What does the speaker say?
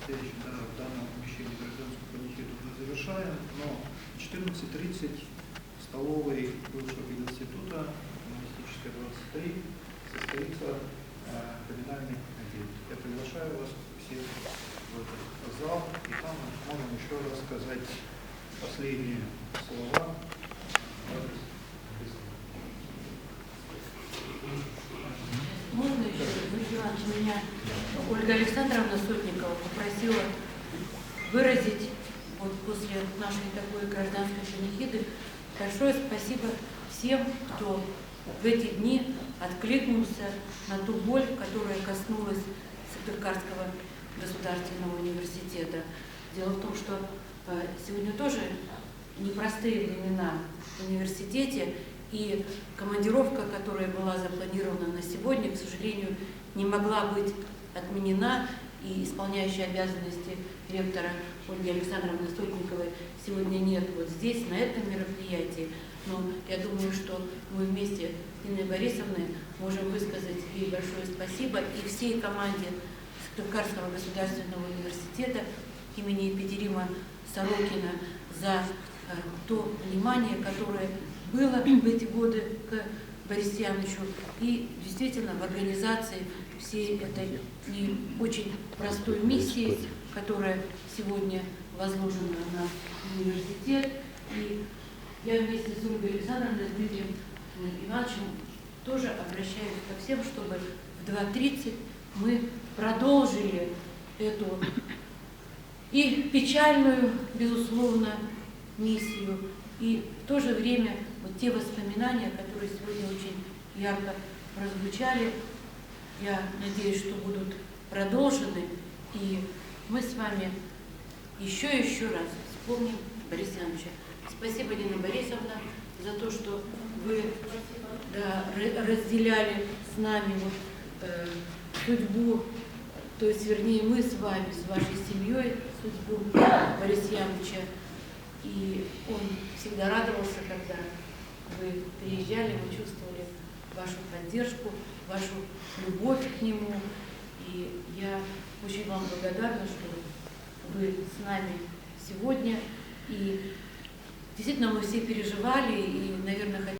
предстоящем в данном помещении гражданскую панихиду мы завершаем, но в 14:30 в столовой бывшего пединститута Коммунистическая 23 состоится поминальный обед. Я приглашаю вас всех в этот зал, и там мы можем еще раз сказать последние слова. Можно еще, Дмитрий Иванович, меня Ольга Александровна Сотникова попросила выразить вот после нашей такой гражданской панихиды большое спасибо всем, кто в эти дни откликнулся на ту боль, которая коснулась Сыктывкарского государственного университета. Дело в том, что сегодня тоже непростые времена в университете, и командировка, которая была запланирована на сегодня, к сожалению, не могла быть отменена, и исполняющей обязанности ректора Ольги Александровны Сотниковой сегодня нет вот здесь, на этом мероприятии. Но я думаю, что мы вместе с Ниной Борисовной можем высказать ей большое спасибо и всей команде Сыктывкарского государственного университета имени Екатерины Сорокина за то внимание, которое было в эти годы к Борису Яновичу, и действительно в организации всей этой не очень простой миссии, которая сегодня возложена на университет. И я вместе с Ольгой Александровной, с Дмитрием Ивановичем тоже обращаюсь ко всем, чтобы в 2:30 мы продолжили эту и печальную, безусловно, миссию, и в то же время вот те воспоминания, которые сегодня очень ярко прозвучали, я надеюсь, что будут продолжены, и мы с вами еще раз вспомним Бориса Яновича. Спасибо, Нина Борисовна, за то, что вы разделяли с нами судьбу, то есть, вернее, мы с вами, с вашей семьей, судьбу Бориса Яновича. И он всегда радовался, когда вы приезжали, мы чувствовали вашу поддержку, вашу любовь к нему. И я очень вам благодарна, что вы с нами сегодня. И действительно мы все переживали и, наверное, хотели